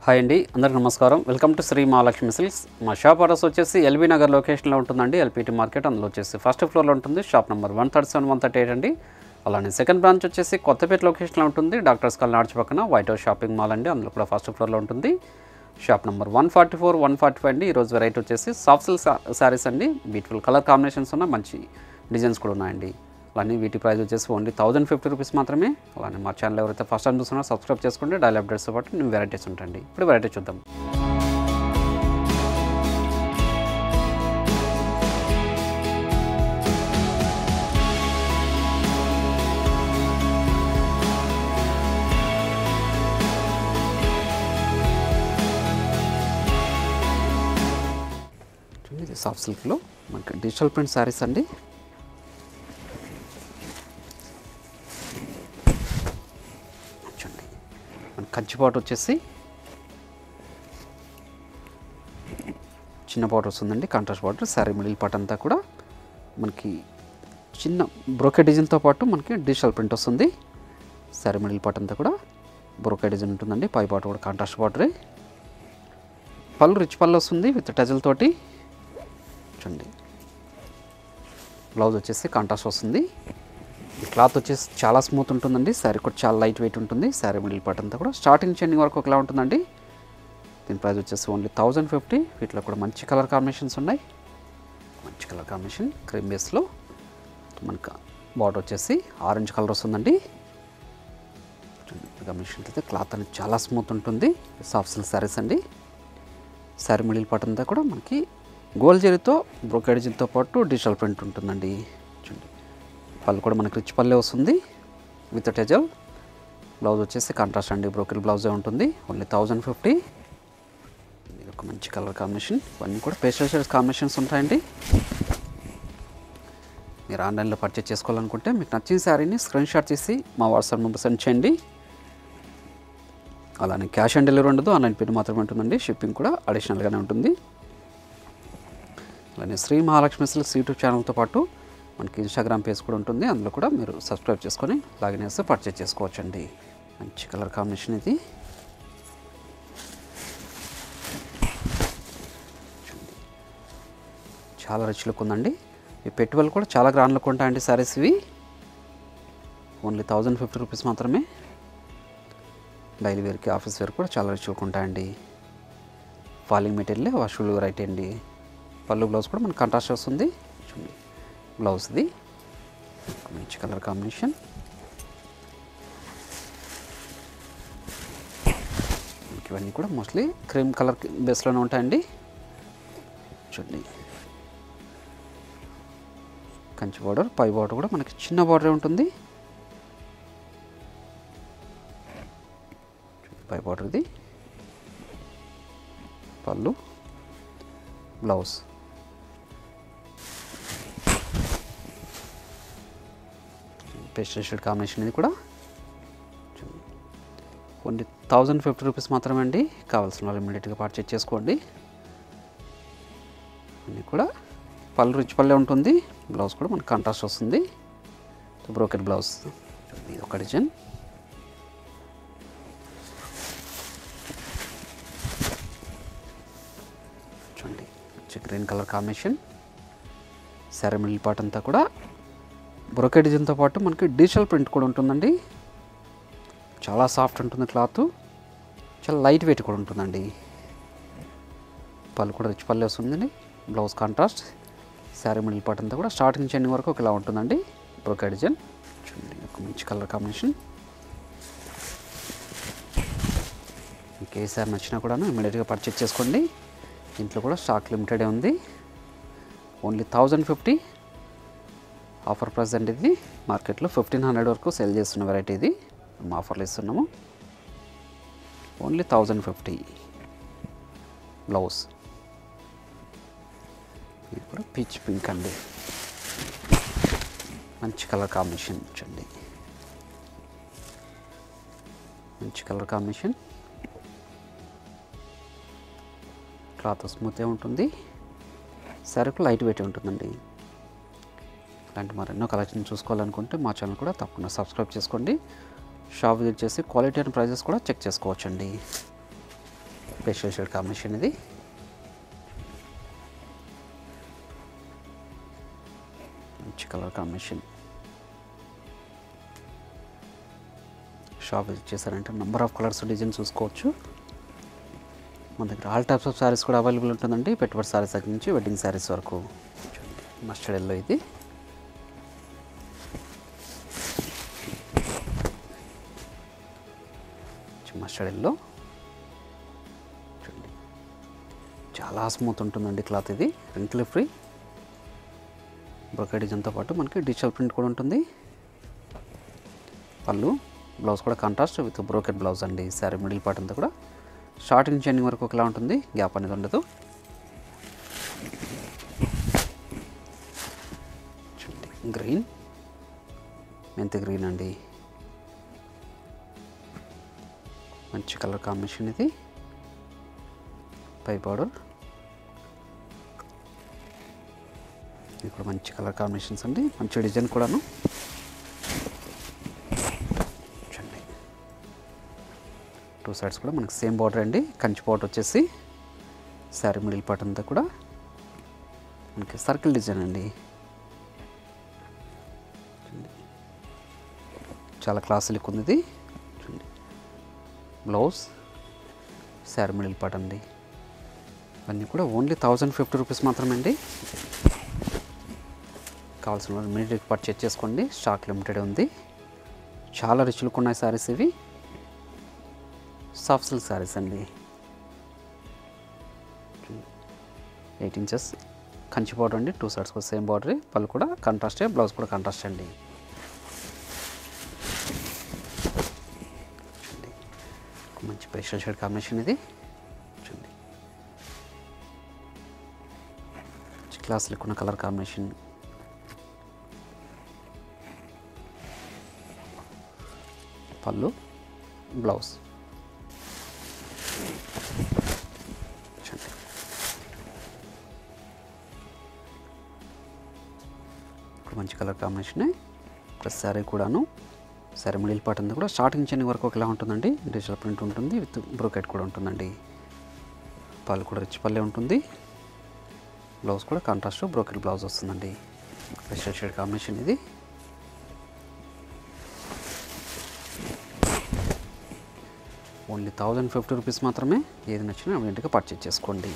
Hi అండి, అందరికీ నమస్కారం. Welcome to Shri Mahalakshmi silks. మా షాప్ అడ్రస్ వచ్చేసి ఎల్బీ నగర్ లొకేషన్లో ఉంటుందండి. ఎల్పిటి మార్కెట్, అందులో వచ్చేసి ఫస్ట్ ఫ్లోర్లో ఉంటుంది. షాప్ నెంబర్ 137, 138 అండి. అలానే సెకండ్ బ్రాంచ్ వచ్చేసి కొత్తపేట లొకేషన్లో ఉంటుంది. డాక్టర్స్ కాలనీ పక్కన వైట్ హౌస్ షాపింగ్ మాల్ అండి, అందులో కూడా ఫస్ట్ ఫ్లోర్లో ఉంటుంది. షాప్ నెంబర్ 144, 145 అండి. ఈరోజు వెరైటీ వచ్చేసి సాఫ్ట్ సిల్క్ శారీస్ అండి. బ్యూటిఫుల్ కలర్ కాంబినేషన్స్ ఉన్న మంచి డిజైన్స్ కూడా ఉన్నాయండి. అలానే వీటి ప్రైస్ వచ్చేసి ఓన్లీ 1050 రూపీస్ మాత్రమే. అలానే మా ఛానల్ ఎవరైతే ఫస్ట్ టైం చూస్తున్నారో సబ్స్క్రైబ్ చేసుకోండి. డైలీ అప్డేట్స్తో పాటు న్యూ వెరైటీస్ ఉంటాయండి. ఇప్పుడు వెరైటీ చూద్దాం. ఇది సాఫ్ట్ సిల్క్లో మనకి డిజిటల్ ప్రింట్ శారీస్ అండి. కంచి బార్డర్ వచ్చేసి చిన్న బార్డర్ వస్తుందండి, contrast border. Sari middle part అంతా కూడా మనకి చిన్న బ్రోకెట్ డిజైన్తో పాటు మనకి డిజిటల్ ప్రింట్ వస్తుంది. శారీ మిడిల్ పార్ట్ అంతా కూడా బ్రోకెట్ డిజైన్ ఉంటుందండి. పై బార్డర్ కూడా కాంట్రాస్ట్ బార్డరే. పళ్ళు రిచ్ పళ్ళు వస్తుంది విత్ టజల్ తోటి. చూడండి, బ్లౌజ్ వచ్చేసి కాంట్రాస్ట్ వస్తుంది. ఈ క్లాత్ వచ్చేసి చాలా స్మూత్ ఉంటుందండి. శారీ కూడా చాలా లైట్ వెయిట్ ఉంటుంది. శారీ మిడిల్ పార్ట్ అంతా కూడా స్టార్టింగ్ చెండింగ్ వరకు ఒకలా ఉంటుందండి. దీని ప్రైస్ వచ్చేసి ఓన్లీ 1050. వీటిలో కూడా మంచి కలర్ కాంబినేషన్స్ ఉన్నాయి. మంచి కలర్ కాంబినేషన్ క్రీమ్ బేస్లో మనకు బార్డర్ వచ్చేసి ఆరెంజ్ కలర్ వస్తుందండి. కాంబినేషన్ అయితే క్లాత్ అనేది చాలా స్మూత్ ఉంటుంది. సాఫ్ట్ సిల్క్ శారీస్ అండి. శారీ మిడిల్ పార్ట్ అంతా కూడా మనకి గోల్డ్ జరీతో బ్రోకెట్ డిజైన్తో పాటు డిజిటల్ ప్రింట్ ఉంటుందండి. చూడండి, పళ్ళు కూడా మనకి రిచ్ పల్లె వస్తుంది విత్ టెజల్. బ్లౌజ్ వచ్చేసి కాంట్రాస్ట్ అండి, బ్రోకెట్ బ్లౌజే ఉంటుంది. ఓన్లీ 1050. ఇది ఒక మంచి కలర్ కాంబినేషన్. ఇవన్నీ కూడా పేస్టల్ షేడ్స్ కాంబినేషన్స్ ఉంటాయండి. మీరు ఆన్లైన్లో పర్చేస్ చేసుకోవాలనుకుంటే మీకు నచ్చిన శారీని స్క్రీన్ షాట్ చేసి మా వాట్సాప్ నెంబర్ సెండ్ చేయండి. అలానే క్యాష్ ఆన్ డెలివరీ ఉండదు, ఆన్లైన్ పేమెంట్ మాత్రమే ఉంటుందండి. షిప్పింగ్ కూడా అడిషనల్గానే ఉంటుంది. అలానే శ్రీ మహాలక్ష్మి సిల్క్స్ యూట్యూబ్ ఛానల్తో పాటు మనకి ఇన్స్టాగ్రామ్ పేజ్ కూడా ఉంటుంది. అందులో కూడా మీరు సబ్స్క్రైబ్ చేసుకొని లాగిన్ చేస్తే పర్చేజ్ చేసుకోవచ్చండి. మంచి కలర్ కాంబినేషన్ ఇది. చాలా రిచ్ లుక్ ఉందండి. ఈ పెట్టుబడులు కూడా చాలా గ్రాండ్ లుక్ ఉంటాయండి శారీస్ ఇవి. ఓన్లీ 1050 రూపీస్ మాత్రమే. డైలీ వేర్కి, ఆఫీస్ వేర్ కూడా చాలా రిచ్ లుక్ ఉంటాయండి. ఫాలింగ్ మెటీరియల్ వాషబుల్ వెరైటీ అండి. పళ్ళు బ్లౌజ్ కూడా మనకు కాంట్రాస్ట్ వస్తుంది. చూడండి, బ్లౌజ్ది మంచి కలర్ కాంబినేషన్. ఇవన్నీ కూడా మోస్ట్లీ క్రీమ్ కలర్ బేస్లోనే ఉంటాయండి. చూడండి, కంచి బార్డర్, పై బార్డర్ కూడా మనకి చిన్న బార్డరే ఉంటుంది. పై బార్డర్ ఇది, పళ్ళు, బ్లౌజ్. పేస్టల్ షేడ్ కాంబినేషన్ ఇది కూడా. ఓన్లీ 1050 రూపీస్ మాత్రమే అండి. కావాల్సిన వాళ్ళు ఇమీడియట్గా పర్చేజ్ చేసుకోండి. అన్నీ కూడా పళ్ళు రిచ్ పళ్ళే ఉంటుంది. బ్లౌజ్ కూడా మనకు కాంట్రాస్ట్ వస్తుంది, బ్రోకెట్ బ్లౌజ్. ఇది ఒక డిజైన్. చూడండి, మంచి green colour combination. Sari middle part అంతా కూడా బ్రోకెట్ డిజైన్తో పాటు మనకి డిజిటల్ ప్రింట్ కూడా ఉంటుందండి. చాలా సాఫ్ట్ ఉంటుంది క్లాత్, చాలా లైట్ వెయిట్ కూడా ఉంటుందండి. పళ్ళు కూడా రిచ్ పళ్ళు వస్తుందండి. Blouse contrast. Sari middle part అంతా కూడా స్టార్టింగ్ చెండింగ్ వరకు ఒకలా ఉంటుందండి. Brocade design. చూడండి, ఒక మంచి కలర్ కాంబినేషన్. మీకు ఏ సారీ నచ్చినా కూడా ఇమీడియట్గా పర్చేజ్ చేసుకోండి. ఇంట్లో కూడా స్టాక్ లిమిటెడే ఉంది. ఓన్లీ 1050 ఆఫర్ ప్రైస్ అండి. ఇది మార్కెట్లో 1500 వరకు సేల్ చేస్తున్న వెరైటీ. ఇది మేము ఆఫర్లు ఇస్తున్నాము. ఓన్లీ 1050. బ్లౌజ్ ఇది కూడా పీచ్ పింక్ అండి. మంచి కలర్ కాంబినేషన్. చూడండి, మంచి కలర్ కాంబినేషన్. క్లాత్ స్మూత్గా ఉంటుంది. శారీకు లైట్ వెయిట్ ఉంటుందండి. ఇలాంటి మరెన్నో కలెక్షన్ చూసుకోవాలనుకుంటే మా ఛానల్ కూడా తప్పకుండా సబ్స్క్రైబ్ చేసుకోండి. షాప్ విజిట్ చేసి క్వాలిటీ అండ్ ప్రైజెస్ కూడా చెక్ చేసుకోవచ్చండి. పేస్టల్ షేడ్ కాంబినేషన్ ఇది. మంచి కలర్ కాంబినేషన్. షాప్ విజిట్ చేశారంటే నెంబర్ ఆఫ్ కలర్స్ డిజైన్ చూసుకోవచ్చు. మన దగ్గర ఆల్ టైప్స్ ఆఫ్ శారీస్ కూడా అవైలబుల్ ఉంటుందండి. పెట్టుబడి శారీస్ దగ్గర నుంచి వెడ్డింగ్ శారీస్ వరకు. మస్టర్డ్ ఎల్లో ఇది. మస్టర్డ్ ఎల్లో చూడండి, చాలా స్మూత్ ఉంటుందండి క్లాత్. ఇది రింకిల్ ఫ్రీ. బ్రోకెట్ డిజైన్తో పాటు మనకి డిజిటల్ ప్రింట్ కూడా ఉంటుంది. పళ్ళు, బ్లౌజ్ కూడా కాంట్రాస్ట్ విత్ బ్రోకెట్ బ్లౌజ్ అండి. శారీ మిడిల్ పార్ట్ అంతా కూడా స్టార్టింగ్ నుంచి ఎండింగ్ వరకు ఒకలా ఉంటుంది, గ్యాప్ అనేది ఉండదు. గ్రీన్, మెంతి గ్రీన్ అండి, మంచి కలర్ కాంబినేషన్ ఇది. పై బార్డర్, ఇది కూడా మంచి కలర్ కాంబినేషన్స్ అండి. మంచి డిజైన్ కూడాను. టూ సైడ్స్ కూడా మనకి సేమ్ బార్డర్ అండి. కంచి బార్డర్ వచ్చేసి శారీ మిడిల్ పార్ట్ అంతా కూడా మనకి సర్కిల్ డిజైన్ అండి. చాలా క్లాస్ లుక్ ఉంది ఇది. చూడండి, బ్లౌజ్, శారీ మిడిల్ పార్ట్ అండి. ఇవన్నీ కూడా ఓన్లీ 1050 రూపీస్ మాత్రమే అండి. కావాల్సిన వాళ్ళు ఇమీడియట్గా పర్చేజ్ చేసుకోండి. స్టాక్ లిమిటెడ్ ఉంది. చాలా రిచ్ లుక్ ఉన్నాయి శారీస్ ఇవి. సాఫ్ట్ సిల్క్ శారీస్ అండి. 8 ఇంచెస్ కంచి బార్డర్ అండి. టూ సైడ్స్ కూడా సేమ్ బార్డర్. పళ్ళు కూడా కాంట్రాస్టే, బ్లౌజ్ కూడా కాంట్రాస్ట్ అండి. మంచి పేస్టల్ షేడ్ కాంబినేషన్ ఇది. చూడండి, క్లాస్ లుక్ ఉన్న కలర్ కాంబినేషన్. పళ్ళు, బ్లౌజ్. మంచి కలర్ కాంబినేషన్ ప్లస్ శారీ కూడాను. శారీ మిడిల్ పార్ట్ అంతా కూడా స్టార్టింగ్ చెన్ని వరకు ఒకలా ఉంటుందండి. డిజిటల్ ప్రింట్ ఉంటుంది విత్ బ్రోకెట్ కూడా ఉంటుందండి. పళ్ళు కూడా రిచ్ పల్లె ఉంటుంది. బ్లౌజ్ కూడా కాంట్రాస్ట్ బ్రోకెట్ బ్లౌజ్ వస్తుందండి. పేస్టల్ షేడ్ కాంబినేషన్ ఇది. ఓన్లీ 1050 రూపీస్ మాత్రమే. ఏది నచ్చినా ఇమీడియట్గా పర్చేజ్ చేసుకోండి.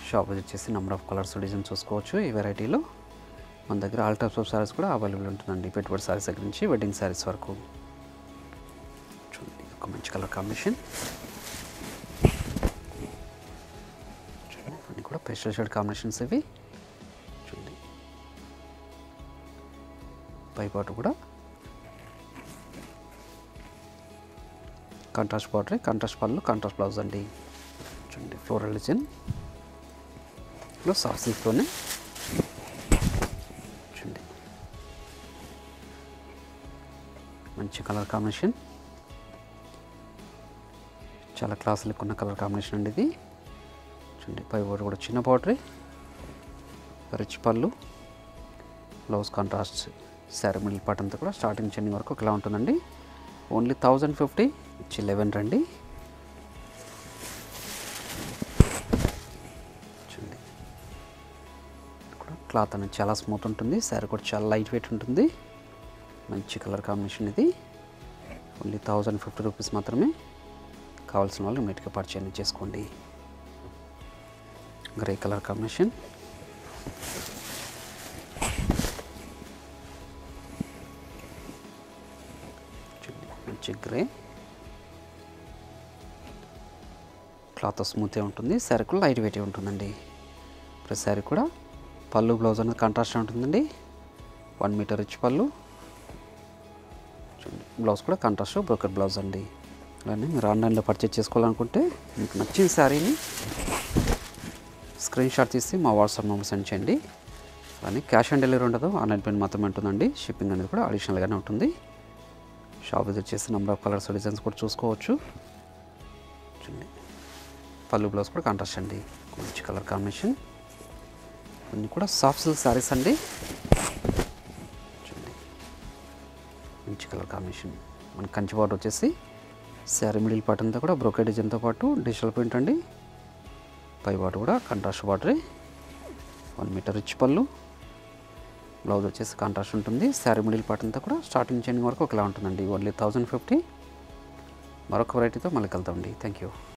షాప్ విజిట్ చేసి నెంబర్ ఆఫ్ కలర్స్ డిజైన్ చూసుకోవచ్చు. ఈ వెరైటీలో మన దగ్గర ఆల్ టైప్స్ ఆఫ్ శారీస్ కూడా అవైలబుల్ ఉంటుందండి. పెట్టుబడి శారీస్ దగ్గర నుంచి వెడ్డింగ్ శారీస్ వరకు. చూడండి, ఒక మంచి కలర్ కాంబినేషన్. అన్నీ కూడా పేస్టల్ షేడ్ కాంబినేషన్స్ ఇవి. చూడండి, పైపాటు కూడా కాంట్రాస్ట్ బార్డర్, కాంట్రాస్ట్ పళ్ళు, కాంట్రాస్ట్ బ్లౌజ్ అండి. చూడండి, ఫ్లోరల్ డిజైన్ లో సాఫ్ట్ సిల్క్తోనే. చూడండి, మంచి కలర్ కాంబినేషన్. చాలా క్లాస్ లుక్ ఉన్న కలర్ కాంబినేషన్ అండి ఇది. చూడండి, పై బార్డర్ కూడా చిన్న బార్డర్, రిచ్ పళ్ళు, blouse contrast. Sari middle part అంతా కూడా స్టార్టింగ్ చెన్ని వరకు ఒకలా ఉంటుందండి. ఓన్లీ 1050. ఇచ్చి 11 రండి. చూడండి, కూడా క్లాత్ అనేది చాలా స్మూత్ ఉంటుంది. శారీ కూడా చాలా లైట్ వెయిట్ ఉంటుంది. మంచి కలర్ కాంబినేషన్ ఇది. ఓన్లీ 1050 రూపీస్ మాత్రమే. కావాల్సిన వాళ్ళు ఇమీడియట్గా పర్చేజ్ చేసుకోండి. Grey colour combination. మంచి గ్రే. క్లాత్ స్మూత్గా ఉంటుంది. శారీ కూడా లైట్ వెయిట్ ఉంటుందండి. ప్లస్ శారీ కూడా పళ్ళు, బ్లౌజ్ అనేది కాంట్రాస్ట్ ఉంటుందండి. 1 మీటర్ రిచ్ పళ్ళు. బ్లౌజ్ కూడా కాంట్రాస్ట్ బ్రోకెట్ బ్లౌజ్ అండి. అలానే మీరు ఆన్లైన్లో పర్చేజ్ చేసుకోవాలనుకుంటే మీకు నచ్చిన శారీని స్క్రీన్ షాట్ తీసి మా వాట్సాప్ నెంబర్ సెండ్ చేయండి. అలానే క్యాష్ ఆన్ డెలివరీ ఉండదు, ఆన్లైన్ పేమెంట్ మాత్రమే ఉంటుందండి. షిప్పింగ్ అనేది కూడా అడిషనల్గానే ఉంటుంది. షాప్ విజిట్ చేసి నెంబర్ ఆఫ్ కలర్స్ డిజైన్స్ కూడా చూసుకోవచ్చు. చూడండి, పళ్ళు, బ్లౌజ్ కూడా కాంట్రాస్ట్ అండి. మంచి కలర్ కాంబినేషన్. అన్నీ కూడా సాఫ్ట్ సిల్క్ శారీస్ అండి. చూడండి, మంచి కలర్ కాంబినేషన్. మన కంచి బార్డర్ వచ్చేసి శారీ మిడిల్ పార్ట్ అంతా కూడా బ్రోకెట్ డిజైన్తో పాటు డిజిటల్ ప్రింట్ అండి. పై పాటు కూడా కాంట్రాస్ట్ బార్డరే, 1 మీటర్ రిచ్ పళ్ళు. బ్లౌజ్ వచ్చేసి కాంట్రాస్ట్ ఉంటుంది. శారీ మిడిల్ పార్ట్ అంతా కూడా స్టార్టింగ్ చైనింగ్ వరకు ఒకలా ఉంటుందండి. ఓన్లీ 1050. మరొక వెరైటీతో మళ్ళీ కలుద్దామండి. Thank you.